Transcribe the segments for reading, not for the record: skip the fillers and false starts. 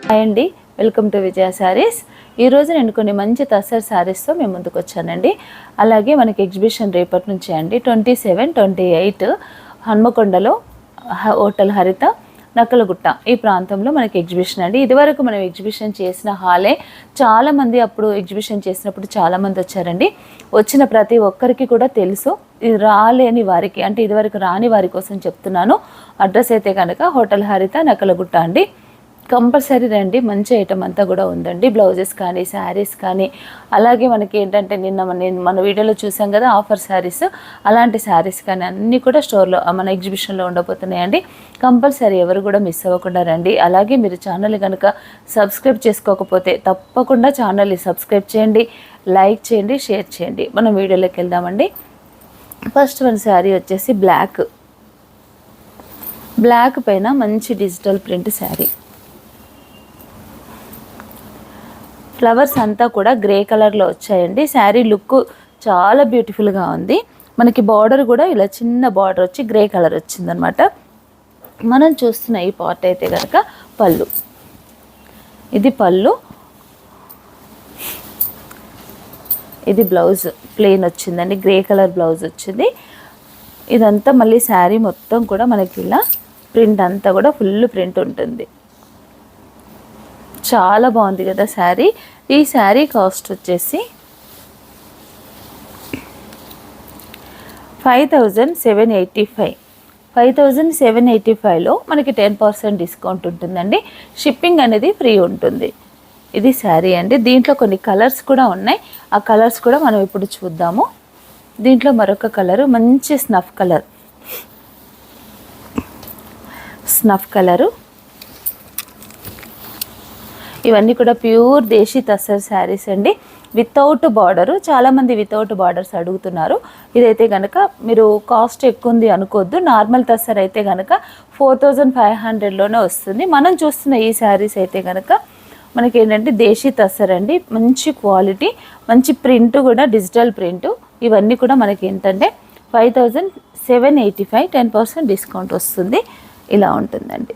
Hi అండి, welcome to విజయ శారీస్. ఈరోజు నేను కొన్ని మంచి తస్సర్ శారీస్తో మేము ముందుకు వచ్చానండి. అలాగే మనకి ఎగ్జిబిషన్ రేపటి నుంచి అండి 27, 28 హన్మకొండలో హోటల్ హరిత నక్కలగుట్ట ఈ ప్రాంతంలో మనకి ఎగ్జిబిషన్ అండి. ఇదివరకు మనం ఎగ్జిబిషన్ చేసిన హాలే. చాలామంది అప్పుడు ఎగ్జిబిషన్ చేసినప్పుడు చాలామంది వచ్చారండి. వచ్చిన ప్రతి ఒక్కరికి కూడా తెలుసు. ఇది రాలేని వారికి అంటే ఇదివరకు రాని వారి కోసం చెప్తున్నాను. అడ్రస్ అయితే కనుక హోటల్ హరిత నక్కలగుట్ట అండి. కంపల్సరీ రండి. మంచి ఐటమ్ అంతా కూడా ఉందండి. బ్లౌజెస్ కానీ శారీస్ కానీ, అలాగే మనకి ఏంటంటే మన వీడియోలో చూసాం కదా ఆఫర్ శారీస్, అలాంటి శారీస్ కానీ అన్నీ కూడా స్టోర్లో మన ఎగ్జిబిషన్లో ఉండబోతున్నాయండి. కంపల్సరీ ఎవరు కూడా మిస్ అవ్వకుండా రండి. అలాగే మీరు ఛానల్ కనుక సబ్స్క్రైబ్ చేసుకోకపోతే తప్పకుండా ఛానల్ని సబ్స్క్రైబ్ చేయండి, లైక్ చేయండి, షేర్ చేయండి. మనం వీడియోలోకి వెళ్దామండి. ఫస్ట్ వన్ శారీ వచ్చేసి బ్లాక్ పైన మంచి డిజిటల్ ప్రింట్ శారీ. ఫ్లవర్స్ అంతా కూడా గ్రే కలర్లో వచ్చాయండి. శారీ లుక్ చాలా బ్యూటిఫుల్గా ఉంది. మనకి బార్డర్ కూడా ఇలా చిన్న బార్డర్ వచ్చి గ్రే కలర్ వచ్చిందనమాట. మనం చూస్తున్న ఈ పార్ట్ అయితే కనుక పళ్ళు. ఇది పళ్ళు, ఇది బ్లౌజ్ ప్లెయిన్ వచ్చిందండి. గ్రే కలర్ బ్లౌజ్ వచ్చింది. ఇదంతా మళ్ళీ శారీ మొత్తం కూడా మనకి ఇలా ప్రింట్ అంతా కూడా ఫుల్ ప్రింట్ ఉంటుంది. చాలా బాగుంది కదా శారీ. ఈ శారీ కాస్ట్ వచ్చేసి 5785. 5785లో మనకి 10% డిస్కౌంట్ ఉంటుందండి. షిప్పింగ్ అనేది ఫ్రీ ఉంటుంది. ఇది శారీ అండి. దీంట్లో కొన్ని కలర్స్ కూడా ఉన్నాయి. ఆ కలర్స్ కూడా మనం ఇప్పుడు చూద్దాము. దీంట్లో మరొక కలరు మంచి స్నఫ్ కలరు. ఇవన్నీ కూడా ప్యూర్ దేశీ తస్సర్ శారీస్ అండి, వితౌట్ బార్డరు. చాలామంది వితౌట్ బార్డర్స్ అడుగుతున్నారు. ఇదైతే కనుక మీరు కాస్ట్ ఎక్కువ ఉంది అనుకోవద్దు. నార్మల్ తస్సర్ అయితే కనుక 4500లోనే వస్తుంది. మనం చూస్తున్న ఈ శారీస్ అయితే కనుక మనకి ఏంటంటే దేశీ తస్సర్ అండి. మంచి క్వాలిటీ, మంచి ప్రింట్ కూడా డిజిటల్ ప్రింట్. ఇవన్నీ కూడా మనకి ఏంటంటే 5785, 10% డిస్కౌంట్ వస్తుంది. ఇలా ఉంటుందండి.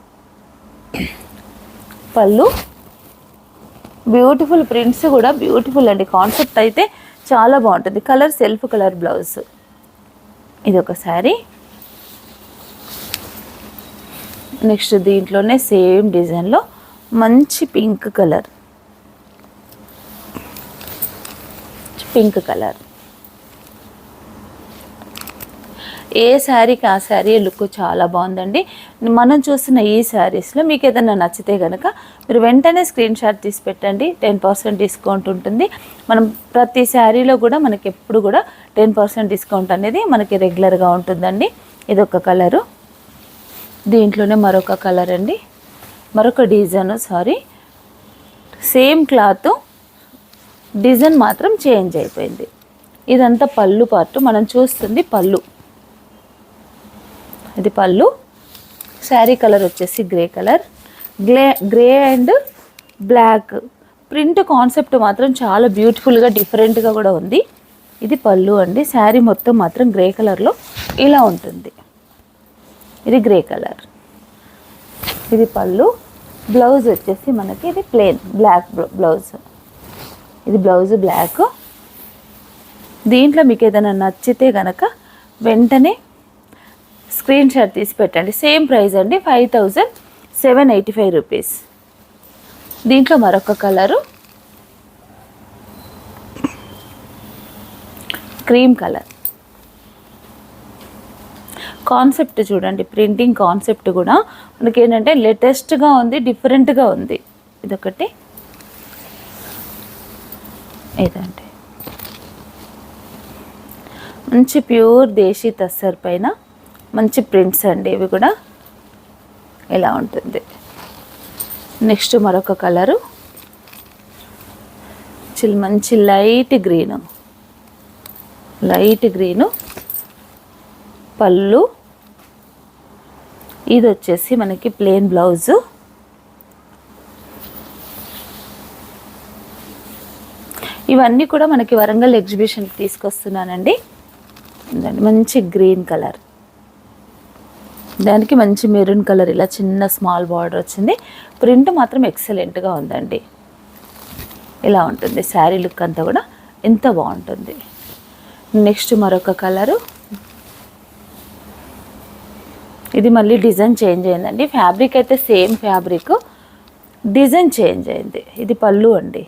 పళ్ళు బ్యూటిఫుల్, ప్రింట్స్ కూడా బ్యూటిఫుల్ అండి. కాన్సెప్ట్ అయితే చాలా బాగుంటుంది. Colour self colour blouse. ఇది ఒక శారీ. నెక్స్ట్ దీంట్లోనే సేమ్ డిజైన్లో మంచి పింక్ కలర్. ఏ శారీకి ఆ శారీ లుక్ చాలా బాగుందండి. మనం చూస్తున్న ఈ శారీస్లో మీకు ఏదైనా నచ్చితే కనుక మీరు వెంటనే స్క్రీన్ షాట్ తీసి పెట్టండి. 10% డిస్కౌంట్ ఉంటుంది. మనం ప్రతి శారీలో కూడా మనకి ఎప్పుడు కూడా 10% డిస్కౌంట్ అనేది మనకి రెగ్యులర్గా ఉంటుందండి. ఇదొక కలరు. దీంట్లోనే మరొక కలర్ అండి, మరొక డిజైన్. సేమ్ క్లాత్, డిజైన్ మాత్రం చేంజ్ అయిపోయింది. ఇదంతా పళ్ళు పార్ట్. మనం చూస్తుంది పళ్ళు. ఇది పళ్ళు. శారీ కలర్ వచ్చేసి grey and black. Print concept మాత్రం చాలా బ్యూటిఫుల్గా డిఫరెంట్గా కూడా ఉంది. ఇది పళ్ళు అండి. శారీ మొత్తం మాత్రం గ్రే కలర్లో ఇలా ఉంటుంది. ఇది గ్రే కలర్. ఇది పళ్ళు. బ్లౌజ్ వచ్చేసి మనకి ఇది ప్లెయిన్ బ్లాక్ బ్లౌజ్. ఇది బ్లౌజ్ బ్లాక్. దీంట్లో మీకు ఏదైనా నచ్చితే కనుక వెంటనే స్క్రీన్ షాట్ తీసి పెట్టండి. సేమ్ ప్రైస్ అండి, 5785 రూపీస్. దీంట్లో మరొక కలరు క్రీమ్ కలర్. కాన్సెప్ట్ చూడండి, ప్రింటింగ్ కాన్సెప్ట్ కూడా మనకి ఏంటంటే లేటెస్ట్గా ఉంది, డిఫరెంట్గా ఉంది. ఇదొకటి. ఇదండి మంచి ప్యూర్ దేశీ తస్సర్ పైన మంచి ప్రింట్స్ అండి. ఇవి కూడా ఇలా ఉంటుంది. నెక్స్ట్ మరొక కలరు మంచి లైట్ గ్రీను. పళ్ళు. ఇది వచ్చేసి మనకి ప్లెయిన్ బ్లౌజు. ఇవన్నీ కూడా మనకి వరంగల్ ఎగ్జిబిషన్కి తీసుకొస్తున్నానండి. మంచి గ్రీన్ కలర్. దానికి మంచి మెరూన్ కలర్ ఇలా చిన్న స్మాల్ బార్డర్ వచ్చింది. ప్రింట్ మాత్రం ఎక్సలెంట్గా ఉందండి. ఇలా ఉంటుంది శారీ లుక్ అంతా కూడా ఎంత బాగుంటుంది. నెక్స్ట్ మరొక కలరు, ఇది మళ్ళీ డిజైన్ చేంజ్ అయిందండి. ఫ్యాబ్రిక్ అయితే సేమ్ ఫ్యాబ్రిక్, డిజైన్ చేంజ్ అయింది. ఇది పళ్ళు అండి,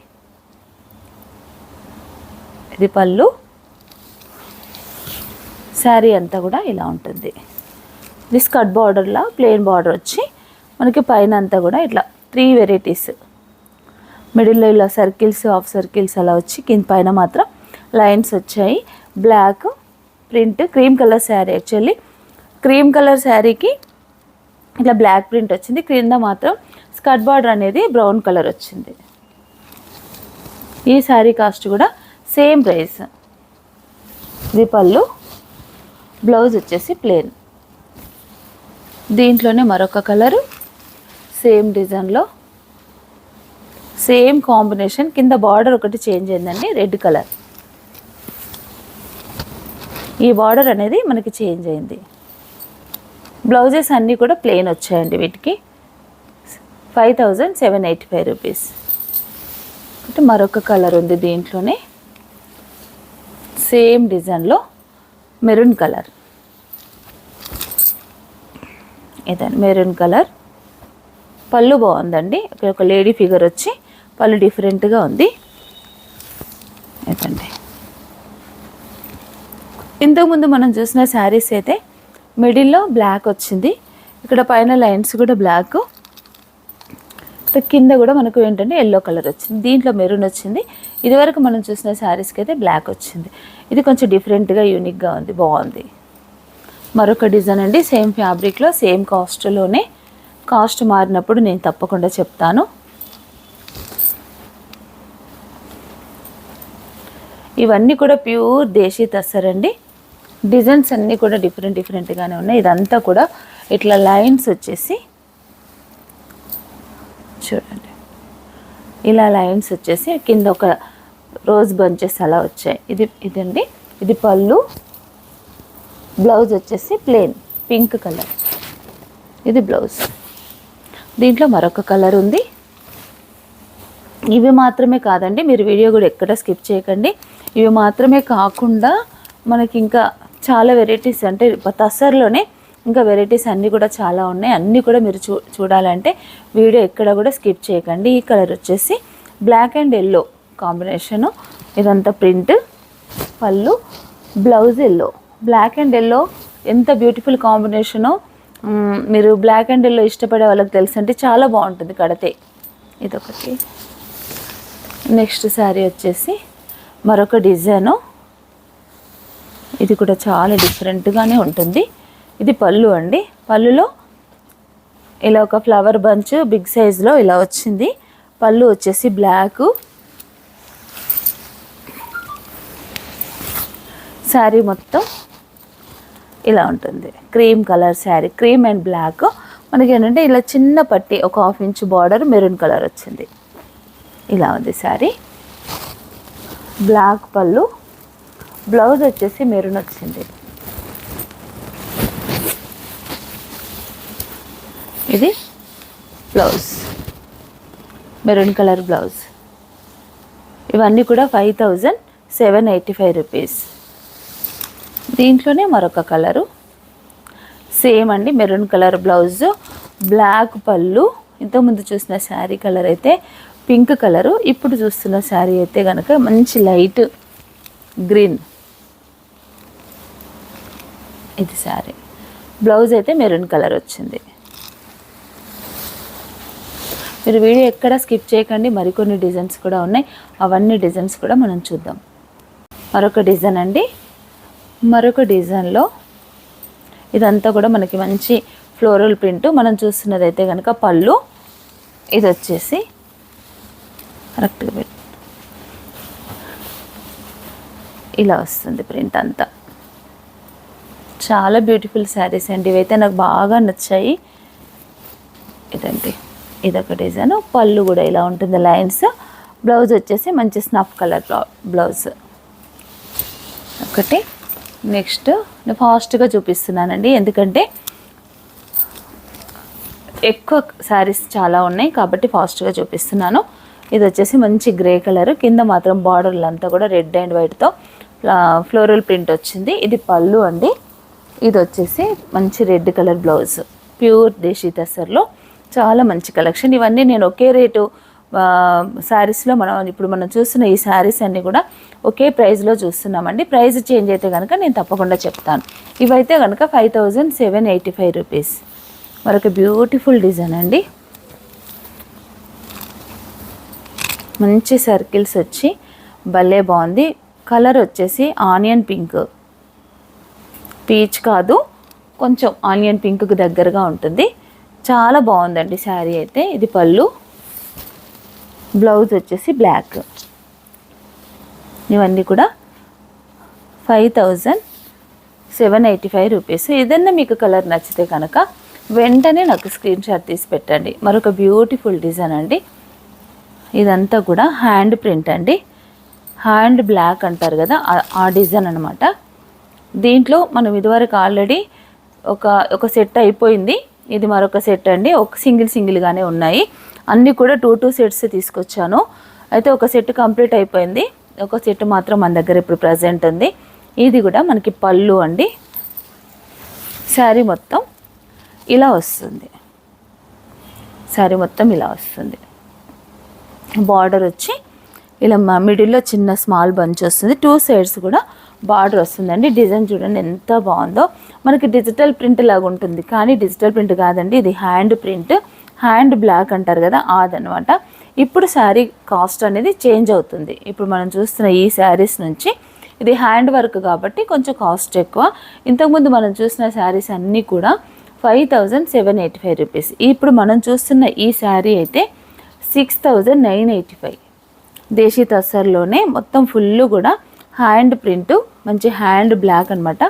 ఇది పళ్ళు. శారీ అంతా కూడా ఇలా ఉంటుంది. ఇది స్కర్ట్ బార్డర్లా ప్లెయిన్ బార్డర్ వచ్చి మనకి పైన అంతా కూడా ఇట్లా 3 వెరైటీస్, మిడిల్లో ఇలా సర్కిల్స్, హాఫ్ సర్కిల్స్ అలా వచ్చి కింద పైన మాత్రం లైన్స్ వచ్చాయి. Black print, cream colour sari. Actually cream colour శారీకి ఇట్లా బ్లాక్ ప్రింట్ వచ్చింది. క్రింద మాత్రం స్కర్ట్ బార్డర్ అనేది బ్రౌన్ కలర్ వచ్చింది. ఈ శారీ కాస్ట్ కూడా సేమ్ ప్రైస్. ఇది పళ్ళు, బ్లౌజ్ వచ్చేసి ప్లెయిన్. దీంట్లోనే మరొక కలరు, సేమ్ డిజైన్లో సేమ్ కాంబినేషన్. కింద బార్డర్ ఒకటి చేంజ్ అయిందండి, రెడ్ కలర్. ఈ బార్డర్ అనేది మనకి చేంజ్ అయింది. బ్లౌజెస్ అన్నీ కూడా ప్లెయిన్ వచ్చాయండి. వీటికి 5785 రూపీస్. అంటే మరొక కలర్ ఉంది దీంట్లోనే, సేమ్ డిజైన్లో మెరూన్ కలర్. ఇదండి మెరూన్ కలర్. పళ్ళు బాగుందండి, ఇక్కడ ఒక లేడీ ఫిగర్ వచ్చి పళ్ళు డిఫరెంట్గా ఉంది. ఇదండి ఇంతకుముందు మనం చూసిన శారీస్ అయితే మిడిల్లో బ్లాక్ వచ్చింది, ఇక్కడ పైన లైన్స్ కూడా బ్లాక్, కింద కూడా మనకు ఏంటంటే ఎల్లో కలర్ వచ్చింది. దీంట్లో మెరూన్ వచ్చింది. ఇదివరకు మనం చూసిన శారీస్కి అయితే బ్లాక్ వచ్చింది. ఇది కొంచెం డిఫరెంట్గా యూనిక్గా ఉంది, బాగుంది. మరొక డిజైన్ అండి, సేమ్ ఫ్యాబ్రిక్లో సేమ్ కాస్ట్లోనే. కాస్ట్ మారినప్పుడు నేను తప్పకుండా చెప్తాను. ఇవన్నీ కూడా ప్యూర్ దేశీ తస్సర్ అండి. డిజైన్స్ అన్నీ కూడా డిఫరెంట్గానే ఉన్నాయి. ఇదంతా కూడా ఇట్లా లైన్స్ వచ్చేసి చూడండి, ఇలా లైన్స్ వచ్చేసి కింద ఒక రోజ్ బంచెస్ అలా వచ్చాయి. ఇదండి, ఇది పళ్ళు. బ్లౌజ్ వచ్చేసి ప్లెయిన్ పింక్ కలర్. ఇది బ్లౌజ్. దీంట్లో మరొక కలర్ ఉంది. ఇవి మాత్రమే కాదండి, మీరు వీడియో కూడా ఎక్కడ స్కిప్ చేయకండి. ఇవి మాత్రమే కాకుండా మనకి ఇంకా చాలా వెరైటీస్, అంటే తస్సర్లోనే ఇంకా వెరైటీస్ అన్నీ కూడా చాలా ఉన్నాయి. అన్నీ కూడా మీరు చూడాలంటే వీడియో ఎక్కడ కూడా స్కిప్ చేయకండి. ఈ కలర్ వచ్చేసి బ్లాక్ అండ్ ఎల్లో కాంబినేషను. ఇదంతా print. Pallu, blouse yellow. Black and yellow ఎంత బ్యూటిఫుల్ కాంబినేషనో. మీరు బ్లాక్ అండ్ ఎల్లో ఇష్టపడే వాళ్ళకి తెలుసు, అంటే చాలా బాగుంటుంది కడితే. ఇదొకటి. నెక్స్ట్ శారీ వచ్చేసి మరొక డిజైను. ఇది కూడా చాలా డిఫరెంట్గానే ఉంటుంది. ఇది పళ్ళు అండి. పళ్ళులో ఇలా ఒక ఫ్లవర్ బంచ్ బిగ్ సైజులో ఇలా వచ్చింది. పళ్ళు వచ్చేసి బ్లాకు. శారీ మొత్తం ఇలా ఉంటుంది. Cream colour sari, cream and black. మనకి ఏంటంటే ఇలా చిన్న పట్టి ఒక 1/2 ఇంచ్ బార్డర్ మెరూన్ కలర్ వచ్చింది. ఇలా ఉంది శారీ. బ్లాక్ పళ్ళు, బ్లౌజ్ వచ్చేసి మెరూన్ వచ్చింది. ఇది బ్లౌజ్, మెరూన్ కలర్ బ్లౌజ్. ఇవన్నీ కూడా 5785 రూపీస్. దీంట్లోనే మరొక కలరు, సేమ్ అండి, మెరూన్ కలర్ బ్లౌజ్, బ్లాక్ పళ్ళు. ఇంతకుముందు చూసిన శారీ కలర్ అయితే పింక్ కలరు, ఇప్పుడు చూస్తున్న శారీ అయితే కనుక మంచి లైట్ గ్రీన్. ఇది శారీ. బ్లౌజ్ అయితే మెరూన్ కలర్ వచ్చింది. మీరు వీడియో ఎక్కడ స్కిప్ చేయకండి, మరికొన్ని డిజైన్స్ కూడా ఉన్నాయి. అవన్నీ డిజైన్స్ కూడా మనం చూద్దాం. మరొక డిజైన్ అండి. మరొక డిజైన్లో ఇదంతా కూడా మనకి మంచి ఫ్లోరల్ ప్రింట్. మనం చూస్తున్నది అయితే కనుక పళ్ళు. ఇది వచ్చేసి కరెక్ట్గా పెట్టి ఇలా వస్తుంది ప్రింట్ అంతా. చాలా బ్యూటిఫుల్ శారీస్ అండి. ఇవైతే నాకు బాగా నచ్చాయి. ఇదండి, ఇదొక డిజైన్. పళ్ళు కూడా ఇలా ఉంటుంది లైన్స్. బ్లౌజ్ వచ్చేసి మంచి స్నఫ్ కలర్ బ్లౌజ్ ఒకటి. నెక్స్ట్ నేను ఫాస్ట్గా చూపిస్తున్నానండి, ఎందుకంటే ఎక్కువ శారీస్ చాలా ఉన్నాయి కాబట్టి ఫాస్ట్గా చూపిస్తున్నాను. ఇది వచ్చేసి మంచి గ్రే కలర్, కింద మాత్రం బార్డర్లు అంతా కూడా రెడ్ అండ్ వైట్తో ఫ్లోరల్ ప్రింట్ వచ్చింది. ఇది పళ్ళు అండి. ఇది వచ్చేసి మంచి రెడ్ కలర్ బ్లౌజ్, ప్యూర్ దేశీ టస్సర్లో చాలా మంచి కలెక్షన్. ఇవన్నీ నేను ఒకే రేటు శారీస్లో మనం చూస్తున్న ఈ శారీస్ అన్నీ కూడా ఒకే ప్రైస్లో చూస్తున్నామండి. ప్రైస్ చేంజ్ అయితే కనుక నేను తప్పకుండా చెప్తాను. ఇవైతే కనుక 5785 రూపీస్. మరొక బ్యూటిఫుల్ డిజైన్ అండి. మంచి సర్కిల్స్ వచ్చి భలే బాగుంది. కలర్ వచ్చేసి ఆనియన్ పింక్, పీచ్ కాదు, కొంచెం ఆనియన్ పింక్కి దగ్గరగా ఉంటుంది. చాలా బాగుందండి శారీ అయితే. ఇది పళ్ళు, బ్లౌజ్ వచ్చేసి బ్లాక్. ఇవన్నీ కూడా 5785 రూపీస్. ఏదన్నా మీకు కలర్ నచ్చితే కనుక వెంటనే నాకు స్క్రీన్ షాట్ తీసి పెట్టండి. మరొక బ్యూటిఫుల్ డిజైన్ అండి. ఇదంతా కూడా హ్యాండ్ ప్రింట్ అండి, హ్యాండ్ బ్లాక్ అంటారు కదా, ఆ డిజైన్ అనమాట. దీంట్లో మనం ఇదివరకు ఆల్రెడీ ఒక సెట్ అయిపోయింది. ఇది మరొక సెట్ అండి. ఒక సింగిల్గానే ఉన్నాయి. అన్నీ కూడా 2 సెట్స్ తీసుకొచ్చాను. అయితే ఒక సెట్ కంప్లీట్ అయిపోయింది, ఒక సెట్ మాత్రం మన దగ్గర ఇప్పుడు ప్రజెంట్ ఉంది. ఇది కూడా మనకి పళ్ళు అండి. శారీ మొత్తం ఇలా వస్తుంది. శారీ మొత్తం ఇలా వస్తుంది. బార్డర్ వచ్చి ఇలా మిడిల్లో చిన్న స్మాల్ బంచ్ వస్తుంది. 2 సైడ్స్ కూడా బార్డర్ వస్తుందండి. డిజైన్ చూడండి ఎంత బాగుందో. మనకి డిజిటల్ ప్రింట్ లాగా ఉంటుంది, కానీ డిజిటల్ ప్రింట్ కాదండి, ఇది హ్యాండ్ ప్రింట్. హ్యాండ్ బ్లాక్ అంటారు కదా, అదనమాట. ఇప్పుడు శారీ కాస్ట్ అనేది చేంజ్ అవుతుంది. ఇప్పుడు మనం చూస్తున్న ఈ శారీస్ నుంచి ఇది హ్యాండ్ వర్క్ కాబట్టి కొంచెం కాస్ట్ ఎక్కువ. ఇంతకుముందు మనం చూసిన శారీస్ అన్నీ కూడా 5785 రూపీస్. ఇప్పుడు మనం చూస్తున్న ఈ శారీ అయితే 6985. దేశీ తస్సర్లోనే మొత్తం ఫుల్ కూడా హ్యాండ్ ప్రింట్, మంచి హ్యాండ్ బ్లాక్ అనమాట.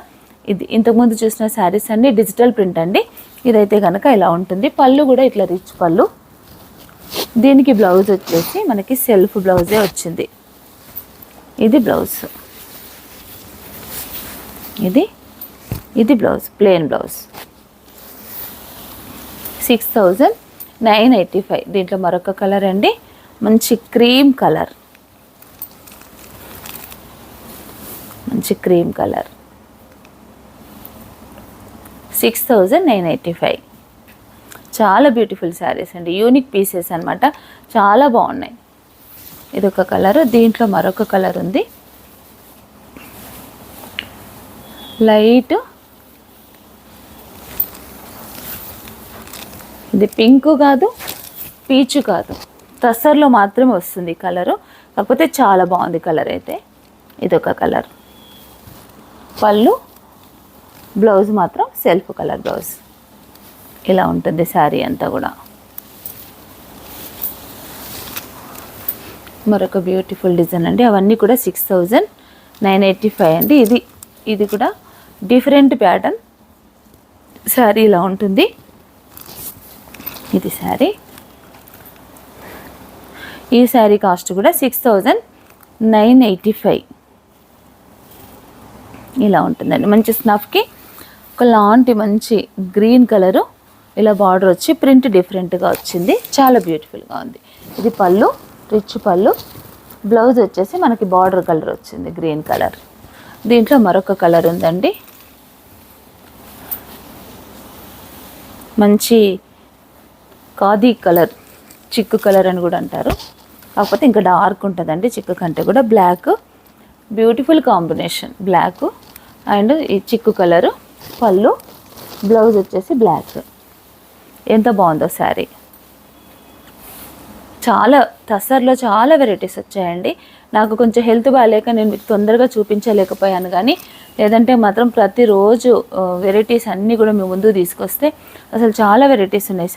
ఇది ఇంతకుముందు చూసిన శారీస్ అన్నీ డిజిటల్ ప్రింట్ అండి. ఇదైతే కనుక ఇలా ఉంటుంది. పళ్ళు కూడా ఇట్లా రిచ్ పళ్ళు. దీనికి బ్లౌజ్ వచ్చేసి మనకి సెల్ఫ్ బ్లౌజే వచ్చింది. ఇది బ్లౌజ్, ఇది బ్లౌజ్, ప్లెయిన్ బ్లౌజ్. 6985. దీంట్లో మరొక కలర్ అండి, మంచి క్రీమ్ కలర్, మంచి క్రీమ్ కలర్. 6985. చాలా బ్యూటిఫుల్ శారీస్ అండి, యూనిక్ పీసెస్ అనమాట. చాలా బాగున్నాయి. ఇదొక కలర్. దీంట్లో మరొక కలర్ ఉంది, లైట్. ఇది పింక్ కాదు, పీచు కాదు, టస్సర్లో మాత్రమే వస్తుంది కలరు. కాకపోతే చాలా బాగుంది కలర్ అయితే. ఇదొక కలర్. పళ్ళు, బ్లౌజ్ మాత్రం సెల్ఫ్ కలర్ బ్లౌజ్. ఇలా ఉంటుంది శారీ అంతా కూడా. మరొక బ్యూటిఫుల్ డిజైన్ అండి. అవన్నీ కూడా 6985 అండి. ఇది కూడా డిఫరెంట్ ప్యాటర్న్ శారీ ఇలా ఉంటుంది. ఇది శారీ. ఈ శారీ కాస్ట్ కూడా 6985 ఇలా ఉంటుందండి. మంచి స్నఫ్కి ఒకలాంటి మంచి గ్రీన్ కలరు, ఇలా బార్డర్ వచ్చి ప్రింట్ డిఫరెంట్గా వచ్చింది. చాలా బ్యూటిఫుల్గా ఉంది. ఇది పళ్ళు, రిచ్ పళ్ళు. బ్లౌజ్ వచ్చేసి మనకి బార్డర్ కలర్ వచ్చింది, గ్రీన్ కలర్. దీంట్లో మరొక కలర్ ఉందండి, మంచి ఖాదీ కలర్, చిక్కు కలర్ అని కూడా అంటారు. కాకపోతే ఇంకా డార్క్ ఉంటుందండి చిక్కు కంటే కూడా. Black, beautiful combination, black and ఈ చిక్కు కలరు. పళ్ళు, బ్లౌజ్ వచ్చేసి బ్లాక్. ఎంత బాగుందో శారీ. చాలా టస్సర్లో చాలా వెరైటీస్ వచ్చాయండి. నాకు కొంచెం హెల్త్ బాగాలేక నేను మీకు తొందరగా చూపించలేకపోయాను, కానీ లేదంటే మాత్రం ప్రతిరోజు వెరైటీస్ అన్నీ కూడా మీ ముందుకు తీసుకొస్తే అసలు చాలా వెరైటీస్ ఉన్నాయి.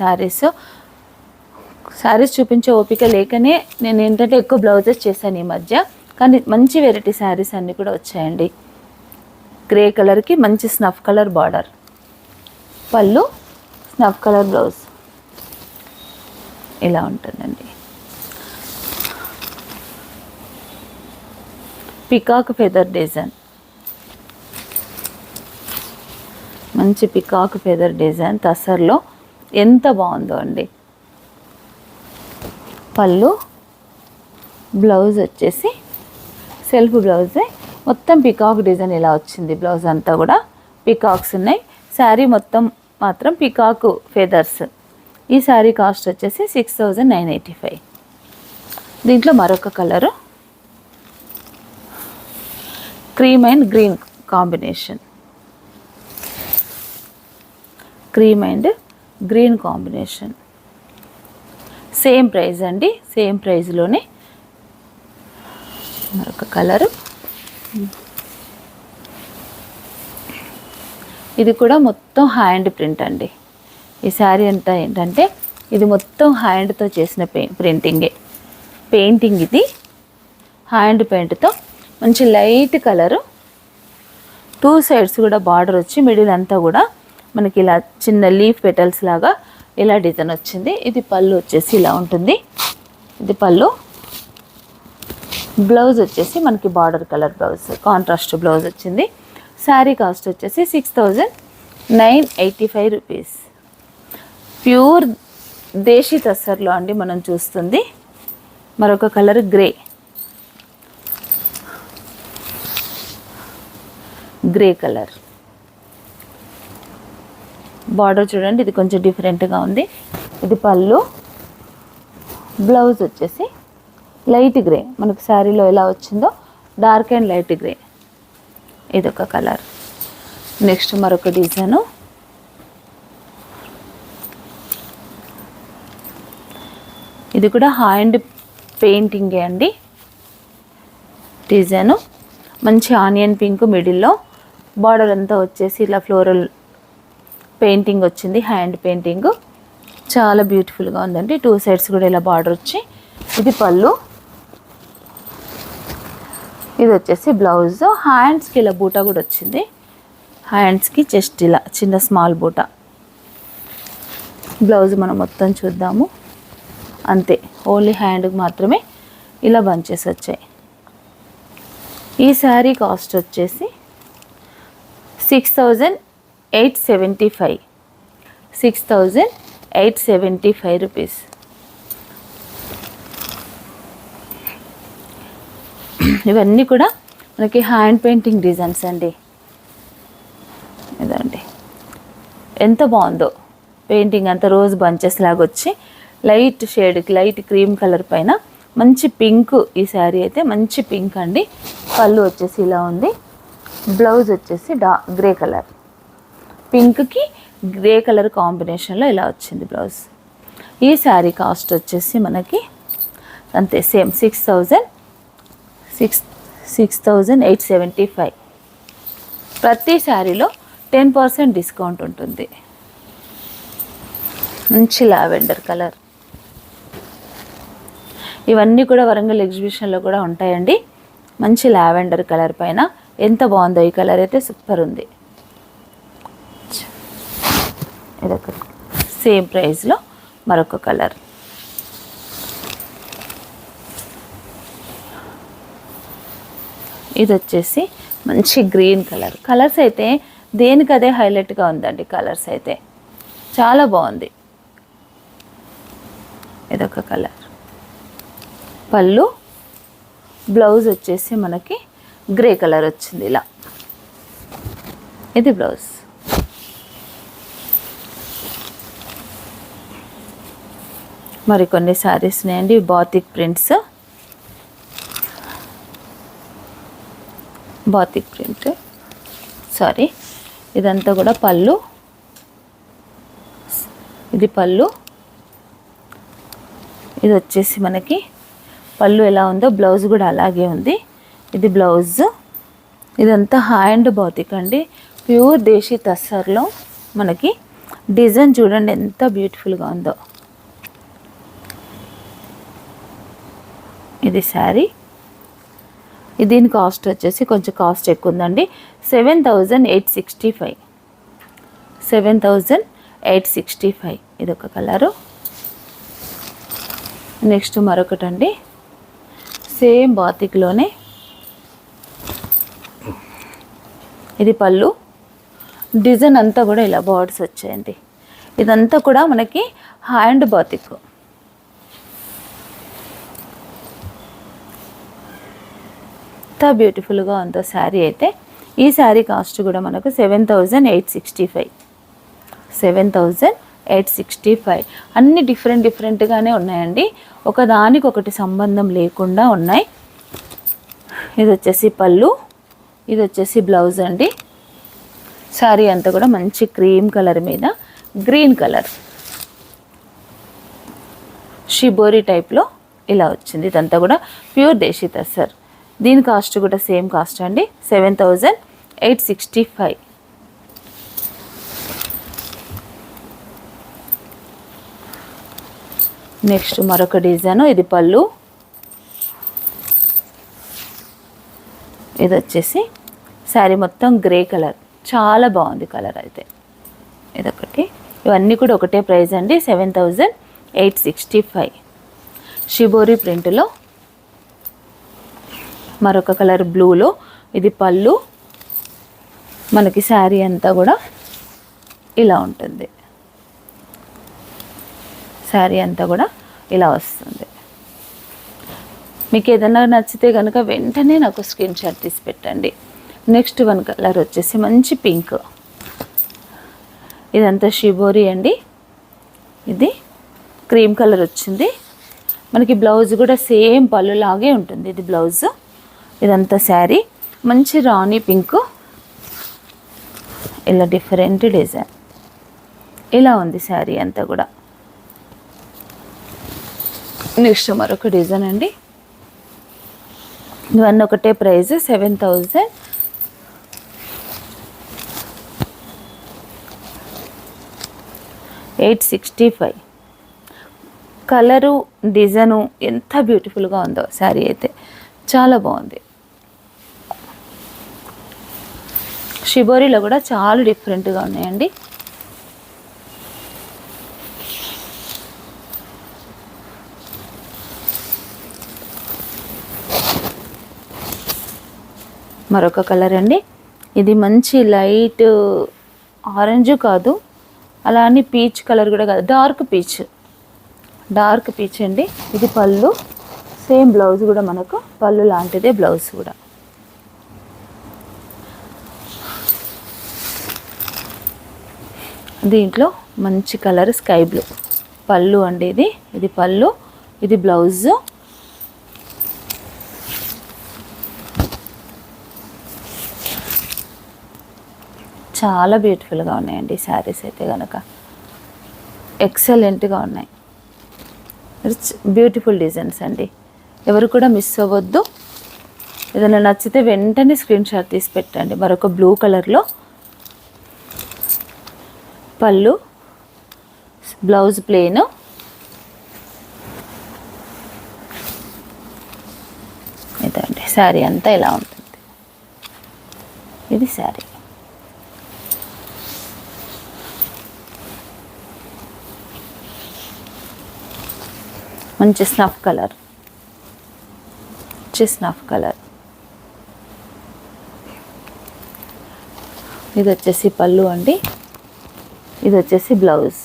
శారీస్ చూపించే ఓపిక లేకనే నేను ఏంటంటే ఎక్కువ బ్లౌజెస్ చేశాను ఈ మధ్య. కానీ మంచి వెరైటీ శారీస్ అన్నీ కూడా వచ్చాయండి. గ్రే కలర్కి మంచి స్నఫ్ కలర్ బార్డర్, పళ్ళు, స్నఫ్ కలర్ బ్లౌజ్. ఇలా ఉంటుందండి. పికాక్ ఫెదర్ డిజైన్, మంచి పికాక్ ఫెదర్ డిజైన్ టస్సర్లో. ఎంత బాగుందో అండి. పళ్ళు, బ్లౌజ్ వచ్చేసి సెల్ఫ్ బ్లౌజే, మొత్తం పికాక్ డిజైన్ ఇలా వచ్చింది. బ్లౌజ్ అంతా కూడా పికాక్స్ ఉన్నాయి. శారీ మొత్తం మాత్రం పికాక్ ఫెదర్స్. ఈ శారీ కాస్ట్ వచ్చేసి 6985. దీంట్లో మరొక colour cream and green combination. Cream and green combination. Same price అండి, సేమ్ ప్రైస్లోనే మరొక కలరు. ఇది కూడా మొత్తం హ్యాండ్ ప్రింట్ అండి. ఈ శారీ అంతా ఏంటంటే ఇది మొత్తం హ్యాండ్తో చేసిన ప్రింటింగే, పెయింటింగ్. ఇది హ్యాండ్ పెయింట్తో మంచి లైట్ కలరు. 2 సైడ్స్ కూడా బార్డర్ వచ్చి మిడిల్ అంతా కూడా మనకి ఇలా చిన్న లీఫ్ పెటల్స్ లాగా ఇలా డిజైన్ వచ్చింది. ఇది పళ్ళు వచ్చేసి ఇలా ఉంటుంది. ఇది పళ్ళు. బ్లౌజ్ వచ్చేసి మనకి border colour blouse, contrast blouse వచ్చింది. శారీ కాస్ట్ వచ్చేసి 6985 రూపీస్. ప్యూర్ దేశీ తస్సర్లో అండి మనం చూస్తుంది. మరొక colour grey, grey colour. Border చూడండి, ఇది కొంచెం డిఫరెంట్గా ఉంది. ఇది పళ్ళు. బ్లౌజ్ వచ్చేసి లైట్ గ్రే, మనకు శారీలో ఎలా వచ్చిందో డార్క్ అండ్ లైట్ గ్రే. ఇదొక కలర్. నెక్స్ట్ మరొక డిజైను. ఇది కూడా హ్యాండ్ పెయింటింగే అండి. డిజైను మంచి ఆనియన్ పింక్, మిడిల్లో బార్డర్ అంతా వచ్చేసి ఇలా ఫ్లోరల్ పెయింటింగ్ వచ్చింది. హ్యాండ్ పెయింటింగ్ చాలా బ్యూటిఫుల్గా ఉందండి. 2 సైడ్స్ కూడా ఇలా బార్డర్ వచ్చి. ఇది పళ్ళు. ఇది వచ్చేసి బ్లౌజ్. హ్యాండ్స్కి ఇలా బూటా కూడా వచ్చింది. హ్యాండ్స్కి జస్ట్ ఇలా చిన్న స్మాల్ బూటా. బ్లౌజ్ మనం మొత్తం చూద్దాము. అంతే, ఓన్లీ హ్యాండ్కి మాత్రమే ఇలా బంచెస్ వచ్చాయి. ఈ శారీ కాస్ట్ వచ్చేసి 6875. 6875 రూపీస్. ఇవన్నీ కూడా మనకి హ్యాండ్ పెయింటింగ్ డిజైన్స్ అండి. ఇదండి ఎంత బాగుందో పెయింటింగ్ అంతా రోజ్ బంచెస్ లాగా వచ్చి లైట్ షేడ్కి లైట్ క్రీమ్ కలర్ పైన మంచి పింక్. ఈ శారీ అయితే మంచి పింక్ అండి. పళ్ళు వచ్చేసి ఇలా ఉంది. బ్లౌజ్ వచ్చేసి గ్రే కలర్, పింక్కి గ్రే కలర్ కాంబినేషన్లో ఇలా వచ్చింది బ్లౌజ్. ఈ శారీ కాస్ట్ వచ్చేసి మనకి అంతే సేమ్ 6875. ప్రతి శారీలో 10% డిస్కౌంట్ ఉంటుంది. మంచి లావెండర్ కలర్. ఇవన్నీ కూడా వరంగల్ ఎగ్జిబిషన్లో కూడా ఉంటాయండి. మంచి లావెండర్ కలర్ పైన ఎంత బాగుందో. ఈ కలర్ అయితే సూపర్ ఉంది. ఇదొక సేమ్ ప్రైస్లో మరొక కలర్. ఇది వచ్చేసి మంచి గ్రీన్ కలర్. కలర్స్ అయితే దేనికదే హైలైట్గా ఉందండి. కలర్స్ అయితే చాలా బాగుంది. ఇదొక కలర్. పళ్ళు, బ్లౌజ్ వచ్చేసి మనకి గ్రే కలర్ వచ్చింది ఇలా. ఇది బ్లౌజ్. మరికొన్ని శారీస్ ఉన్నాయండి. Batik prints, batik print sorry. ఇదంతా కూడా పళ్ళు. ఇది పళ్ళు. ఇది వచ్చేసి మనకి పళ్ళు ఎలా ఉందో బ్లౌజ్ కూడా అలాగే ఉంది. ఇది బ్లౌజ్. ఇదంతా హ్యాండ్ బాతిక్ అండి. ప్యూర్ దేశీ తస్సర్లో మనకి డిజైన్ చూడండి ఎంత బ్యూటిఫుల్గా ఉందో. ఇది శారీ. దీని కాస్ట్ వచ్చేసి కొంచెం కాస్ట్ ఎక్కువ ఉందండి. 7865. 7865. ఇదొక కలరు. నెక్స్ట్ మరొకటండి సేమ్ బాతిక్లోనే. ఇది పళ్ళు. డిజైన్ అంతా కూడా ఇలా బార్డర్స్ వచ్చాయండి. ఇదంతా కూడా మనకి హ్యాండ్ బాతిక్. ఎంత బ్యూటిఫుల్గా ఉందో శారీ అయితే. ఈ శారీ కాస్ట్ కూడా మనకు 7,865. 7,865. అన్ని డిఫరెంట్గానే ఉన్నాయండి, ఒకదానికొకటి సంబంధం లేకుండా ఉన్నాయి. ఇది వచ్చేసి పళ్ళు, ఇది వచ్చేసి బ్లౌజ్ అండి. శారీ అంతా కూడా మంచి క్రీమ్ కలర్ మీద గ్రీన్ కలర్ షిబోరి టైప్లో ఇలా వచ్చింది. ఇదంతా కూడా ప్యూర్ దేశీ తస్సర్. దీని కాస్ట్ కూడా సేమ్ కాస్ట్ అండి, 7,865. నెక్స్ట్ మరొక డిజైన్. ఇది పళ్ళు, ఇది వచ్చేసి శారీ మొత్తం గ్రే కలర్, చాలా బాగుంది కలర్ అయితే. ఇదొకటి. ఇవన్నీ కూడా ఒకటే ప్రైస్ అండి, 7,865. షిబోరి ప్రింట్లో మరొక కలర్ బ్లూలో. ఇది పళ్ళు, మనకి శారీ అంతా కూడా ఇలా ఉంటుంది. శారీ అంతా కూడా ఇలా వస్తుంది. మీకు ఏదైనా నచ్చితే కనుక వెంటనే నాకు స్క్రీన్ షాట్ తీసి పెట్టండి. నెక్స్ట్ వన్ కలర్ వచ్చేసి మంచి పింక్. ఇదంతా షిబోరి అండి. ఇది క్రీమ్ కలర్ వచ్చింది. మనకి బ్లౌజ్ కూడా సేమ్ పళ్ళు లాగే ఉంటుంది. ఇది బ్లౌజ్, ఇదంతా శారీ మంచి రాణి పింక్, ఇలా డిఫరెంట్ డిజైన్ ఇలా ఉంది శారీ అంతా కూడా. నెక్స్ట్ మరొక డిజైన్ అండి. ఇవన్నీ ఒకటే ప్రైస్, 7,865. కలరు డిజైను ఎంత బ్యూటిఫుల్గా ఉందో శారీ అయితే, చాలా బాగుంది. షిబోరిలో కూడా చాలా డిఫరెంట్గా ఉన్నాయండి. మరొక కలర్ అండి. ఇది మంచి లైట్ ఆరెంజ్ కాదు, అలా అని పీచ్ కలర్ కూడా కాదు, డార్క్ పీచ్ అండి. ఇది పళ్ళు, సేమ్ బ్లౌజ్ కూడా మనకు పళ్ళు లాంటిదే బ్లౌజ్ కూడా. దీంట్లో మంచి కలర్ స్కై బ్లూ పళ్ళు అండి. ఇది పళ్ళు, ఇది బ్లౌజ్. చాలా బ్యూటిఫుల్గా ఉన్నాయండి శారీస్ అయితే కనుక, ఎక్సలెంట్గా ఉన్నాయి. బ్యూటిఫుల్ డిజైన్స్ అండి, ఎవరు కూడా మిస్ అవ్వద్దు. ఏదైనా నచ్చితే వెంటనే స్క్రీన్ షాట్ తీసి పెట్టండి. మరొక బ్లూ కలర్లో పళ్ళు, బ్లౌజ్ ప్లెయిన్. ఇదండి శారీ అంతా ఇలా ఉంటుంది. ఇది శారీ. మంచి స్నఫ్ కలర్, ఇది వచ్చేసి పళ్ళు అండి, ఇది వచ్చేసి బ్లౌజ్.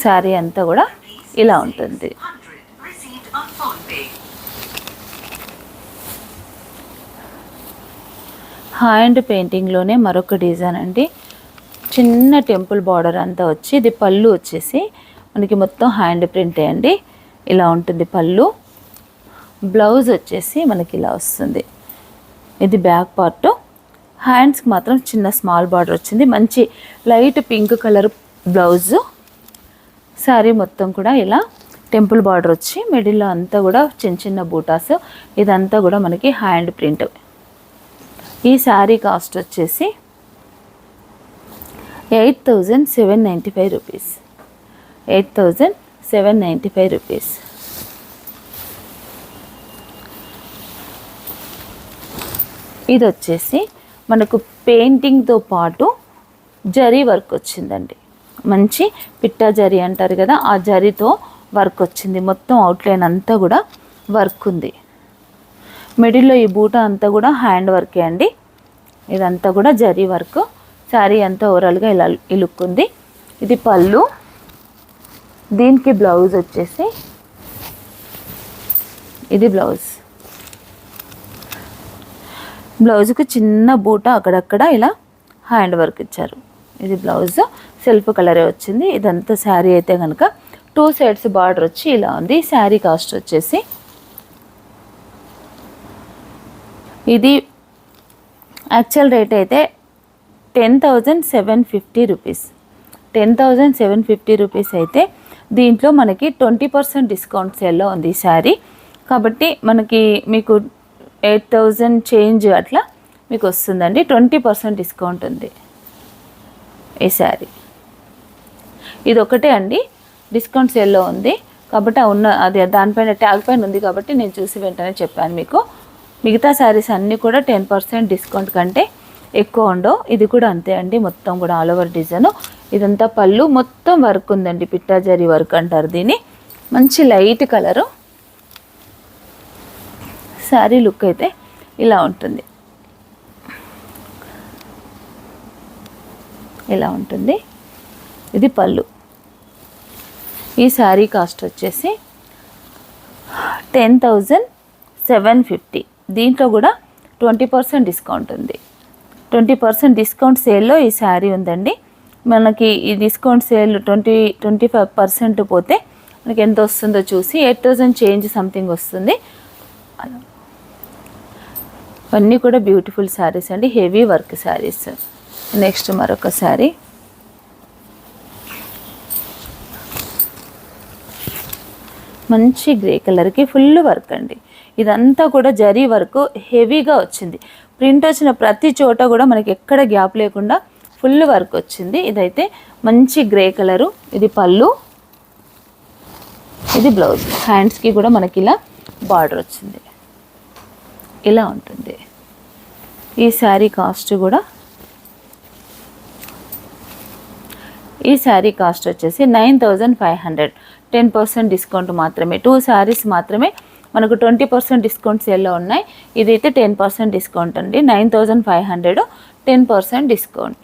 శారీ అంతా కూడా ఇలా ఉంటుంది. హ్యాండ్ పెయింటింగ్లోనే మరొక డిజైన్ అండి. చిన్న టెంపుల్ బార్డర్ అంతా వచ్చి, ఇది పళ్ళు వచ్చేసి మనకి మొత్తం హ్యాండ్ ప్రింటే అండి. ఇలా ఉంటుంది పళ్ళు. బ్లౌజ్ వచ్చేసి మనకి ఇలా వస్తుంది. ఇది బ్యాక్ పార్ట్. హ్యాండ్స్కి మాత్రం చిన్న స్మాల్ బార్డర్ వచ్చింది. మంచి light pink colour blouse. Sari మొత్తం కూడా ఇలా టెంపుల్ బార్డర్ వచ్చి మిడిల్లో అంతా కూడా చిన్న చిన్న బూటాస్. ఇదంతా కూడా మనకి హ్యాండ్ ప్రింట్. ఈ శారీ కాస్ట్ వచ్చేసి 8,795 రూపీస్. 8,795 రూపీస్. ఇది వచ్చేసి మనకు పెయింటింగ్తో పాటు జరీ వర్క్ వచ్చిందండి. మంచి పిట్టా జరీ అంటారు కదా, ఆ జరీతో వర్క్ వచ్చింది. మొత్తం అవుట్లైన్ అంతా కూడా వర్క్ ఉంది. మిడిల్లో ఈ బూట అంతా కూడా హ్యాండ్ వర్కే అండి. ఇదంతా కూడా జరీ వర్క్. శారీ అంతా ఓవరాల్గా ఇలా ఇలుక్కుంది. ఇది పళ్ళు, దీనికి బ్లౌజ్ వచ్చేసి ఇది బ్లౌజ్కి చిన్న బూట అక్కడక్కడ ఇలా హ్యాండ్ వర్క్ ఇచ్చారు. ఇది బ్లౌజ్ సెల్ఫ్ కలరే వచ్చింది. ఇదంతా శారీ అయితే కనుక 2 సైడ్స్ బార్డర్ వచ్చి ఇలా ఉంది. శారీ కాస్ట్ వచ్చేసి ఇది యాక్చువల్ రేట్ అయితే 10,750 రూపీస్. 10,750 రూపీస్ అయితే దీంట్లో మనకి 20% డిస్కౌంట్ సేల్లో ఉంది ఈ శారీ. కాబట్టి మనకి మీకు 8,000 చేంజ్ అట్లా మీకు వస్తుందండి. 20% డిస్కౌంట్ ఉంది ఈ శారీ. ఇది ఒకటే అండి డిస్కౌంట్ సేల్లో ఉంది కాబట్టి అది దానిపైన ట్యాగ్ పైన ఉంది కాబట్టి నేను చూసి వెంటనే చెప్పాను మీకు. మిగతా శారీస్ అన్నీ కూడా 10% డిస్కౌంట్ కంటే ఎక్కువ ఉండవు. ఇది కూడా అంతే అండి, మొత్తం కూడా ఆల్ ఓవర్ డిజైన్. ఇదంతా పళ్ళు, మొత్తం వర్క్ ఉందండి, పిట్టా జరీ వర్క్ అంటారు దీన్ని. మంచి లైట్ కలరు. శారీ లుక్ అయితే ఇలా ఉంటుంది, ఇలా ఉంటుంది. ఇది పళ్ళు. ఈ శారీ కాస్ట్ వచ్చేసి 10,750. దీంట్లో కూడా 20% డిస్కౌంట్ ఉంది. 20% డిస్కౌంట్ సేల్లో ఈ శారీ ఉందండి. మనకి ఈ డిస్కౌంట్ సేల్ 25% పోతే మనకి ఎంత వస్తుందో చూసి 8,000 చేంజ్ సంథింగ్ వస్తుంది. అన్నీ కూడా బ్యూటిఫుల్ శారీస్ అండి, హెవీ వర్క్ శారీస్. నెక్స్ట్ మరొక శారీ. మంచి గ్రే కలర్కి ఫుల్ వర్క్ అండి. ఇదంతా కూడా జరీ వర్క్ హెవీగా వచ్చింది. ప్రింట్ వచ్చిన ప్రతి చోట కూడా మనకి ఎక్కడ గ్యాప్ లేకుండా ఫుల్ వర్క్ వచ్చింది. ఇదైతే మంచి గ్రే కలరు. ఇది పళ్ళు, ఇది బ్లౌజ్. హ్యాండ్స్కి కూడా మనకి ఇలా బార్డర్ వచ్చింది, ఇలా ఉంటుంది. ఈ శారీ కాస్ట్ కూడా, ఈ శారీ కాస్ట్ వచ్చేసి 9,500. 10% డిస్కౌంట్ మాత్రమే. 2 శారీస్ మాత్రమే మనకు 20% డిస్కౌంట్ సేల్లో ఉన్నాయి. ఇదైతే 10% డిస్కౌంట్ అండి. 9,500, 10% డిస్కౌంట్.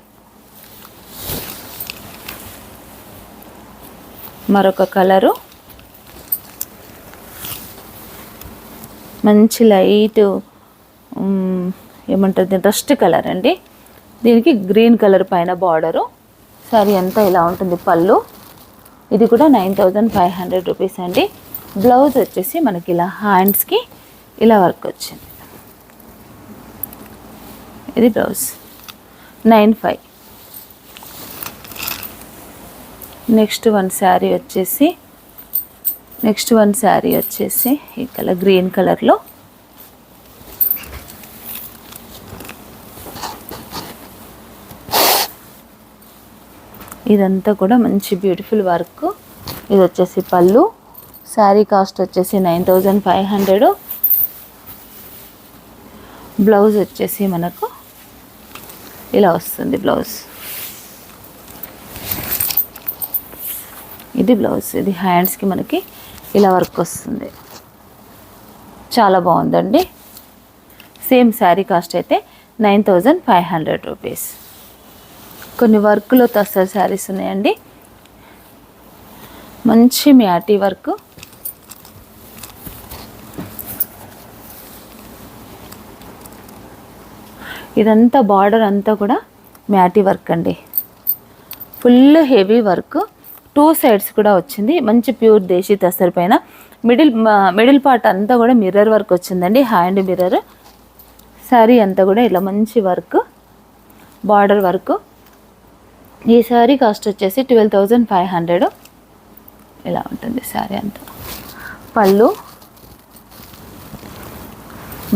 మరొక కలరు మంచి లైట్ ఏమంటుంది రస్ట్ కలర్ అండి. దీనికి గ్రీన్ కలర్ పైన బార్డరు. సారీ అంతా ఇలా ఉంటుంది. పళ్ళు, ఇది కూడా 9,500 రూపీస్ అండి. బ్లౌజ్ వచ్చేసి మనకి ఇలా హ్యాండ్స్కి ఇలా వర్క్ వచ్చింది. ఇది బ్లౌజ్ 9,500. నెక్స్ట్ వన్ శారీ వచ్చేసి ఈ కలర్ గ్రీన్ కలర్లో ఇదంతా కూడా మంచి బ్యూటిఫుల్ వర్క్. ఇది వచ్చేసి పళ్ళు. శారీ కాస్ట్ వచ్చేసి 9,500. బ్లౌజ్ వచ్చేసి మనకు ఇలా వస్తుంది బ్లౌజ్. ఇది బ్లౌజ్. ఇది హ్యాండ్స్కి మనకి ఇలా వర్క్ వస్తుంది. చాలా బాగుందండి. సేమ్ శారీ కాస్ట్ అయితే 9,500 రూపీస్. కొన్ని వర్క్లో తస్సర్ శారీస్ ఉన్నాయండి. మంచి మ్యాటీ వర్క్. ఇదంతా బార్డర్ అంతా కూడా మ్యాటీ వర్క్ అండి. Full heavy work. 2 సైడ్స్ కూడా వచ్చింది. మంచి ప్యూర్ దేశీ తస్సర్ పైన మిడిల్ పార్ట్ అంతా కూడా మిర్రర్ వర్క్ వచ్చిందండి, హ్యాండ్ మిర్రర్. శారీ అంతా కూడా ఇలా మంచి వర్క్, బార్డర్ వర్క్. ఈ శారీ కాస్ట్ వచ్చేసి 12,500. ఇలా ఉంటుంది శారీ అంతా. పళ్ళు,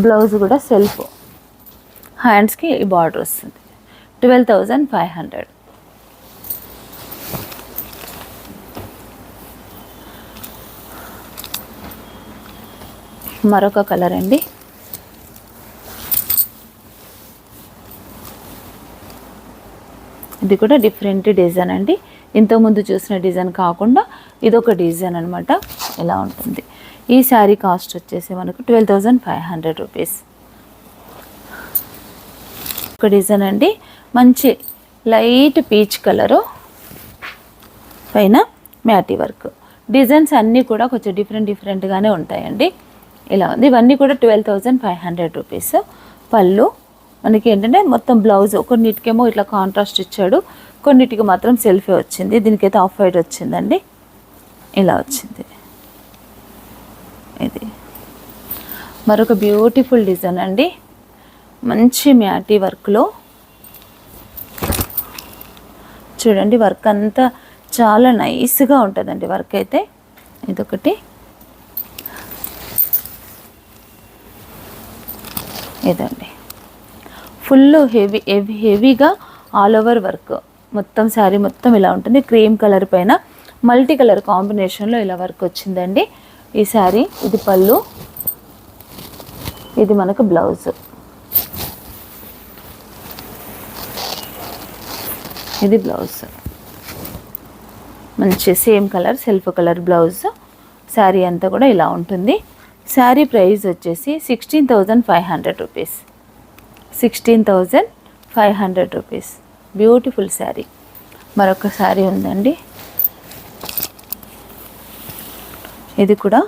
బ్లౌజ్ కూడా సెల్ఫ్, హ్యాండ్స్కి ఈ బార్డర్ వస్తుంది. 12,500. మరొక కలర్ అండి. ఇది కూడా డిఫరెంట్ డిజైన్ అండి. ఇంతకుముందు చూసిన డిజైన్ కాకుండా ఇదొక డిజైన్ అనమాట. ఇలా ఉంటుంది. ఈ శారీ కాస్ట్ వచ్చేసి మనకు 12,500 రూపీస్. ఒక డిజైన్ అండి, మంచి లైట్ పీచ్ కలరు. పైన మ్యాటీ వర్క్. డిజైన్స్ అన్నీ కూడా కొంచెం డిఫరెంట్గానే ఉంటాయండి. ఇలా ఉంది. ఇవన్నీ కూడా 12,500 రూపీస్. పళ్ళు మనకి ఏంటంటే మొత్తం బ్లౌజ్ కొన్నిటికేమో ఇట్లా కాంట్రాస్ట్ ఇచ్చాడు, కొన్నిటికి మాత్రం సెల్ఫే వచ్చింది. దీనికైతే ఆఫ్ వైట్ వచ్చిందండి. ఇలా వచ్చింది. ఇది మరొక బ్యూటిఫుల్ డిజైన్ అండి. మంచి మ్యాటీ వర్క్లో చూడండి. వర్క్ అంతా చాలా నైస్గా ఉంటుందండి వర్క్ అయితే. ఇదొకటి. ఇదండి ఫుల్ హెవీగా ఆల్ ఓవర్ వర్క్. మొత్తం శారీ మొత్తం ఇలా ఉంటుంది. క్రీమ్ కలర్ పైన మల్టీ కలర్ కాంబినేషన్లో ఇలా వర్క్ వచ్చిందండి ఈ శారీ. ఇది పళ్ళు, ఇది మనకు బ్లౌజ్. ఇది బ్లౌజ్. మంచి same colour self colour blouse. Sari అంతా కూడా ఇలా ఉంటుంది. శారీ ప్రైస్ వచ్చేసి 16,500 రూపీస్. 16,500 రూపీస్. బ్యూటిఫుల్ శారీ. మరొక శారీ ఉందండి. ఇది కూడా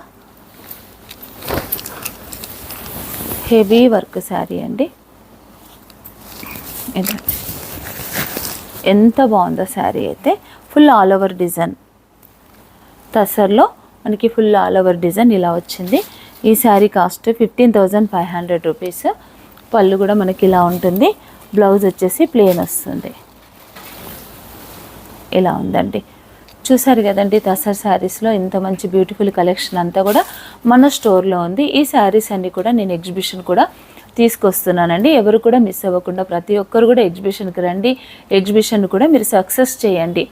హెవీ వర్క్ శారీ అండి. ఇది ఎంత బాగుందో శారీ అయితే. Full all over design. టసర్లో మనకి ఫుల్ ఆల్ ఓవర్ డిజైన్ ఇలా వచ్చింది. ఈ శారీ కాస్ట్ 15,500 రూపీస్. పళ్ళు కూడా మనకి ఇలా ఉంటుంది. బ్లౌజ్ వచ్చేసి ప్లెయిన్ వస్తుంది. ఇలా ఉందండి. చూసారు కదండి, టసర్ శారీస్లో ఇంత మంచి బ్యూటిఫుల్ కలెక్షన్ అంతా కూడా మన స్టోర్లో ఉంది. ఈ శారీస్ అన్నీ కూడా నేను ఎగ్జిబిషన్ కూడా తీసుకొస్తున్నానండి. ఎవరు కూడా మిస్ అవ్వకుండా ప్రతి ఒక్కరు కూడా ఎగ్జిబిషన్కి రండి. ఎగ్జిబిషన్ కూడా మీరు సక్సెస్ చేయండి.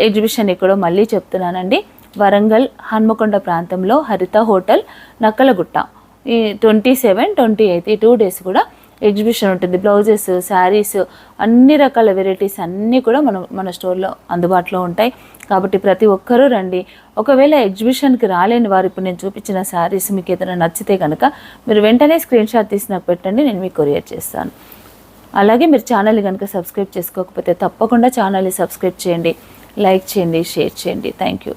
ఎగ్జిబిషన్ ఎక్కడో మళ్ళీ చెప్తున్నానండి. వరంగల్ హన్మకొండ ప్రాంతంలో హరిత హోటల్, నక్కలగుట్ట. ఈ 27, 28 ఈ 2 డేస్ కూడా ఎగ్జిబిషన్ ఉంటుంది. బ్లౌజెస్, శారీస్, అన్ని రకాల వెరైటీస్ అన్నీ కూడా మన స్టోర్లో అందుబాటులో ఉంటాయి. కాబట్టి ప్రతి ఒక్కరూ రండి. ఒకవేళ ఎగ్జిబిషన్కి రాలేని వారు ఇప్పుడు నేను చూపించిన శారీస్ మీకు ఏదైనా నచ్చితే కనుక మీరు వెంటనే స్క్రీన్ షాట్ తీసి నాకు పెట్టండి, నేను మీకు కొరియర్ చేస్తాను. అలాగే మీరు ఛానల్ కనుక సబ్స్క్రైబ్ చేసుకోకపోతే తప్పకుండా ఛానల్ని సబ్స్క్రైబ్ చేయండి, లైక్ చేయండి, షేర్ చేయండి. Thank you.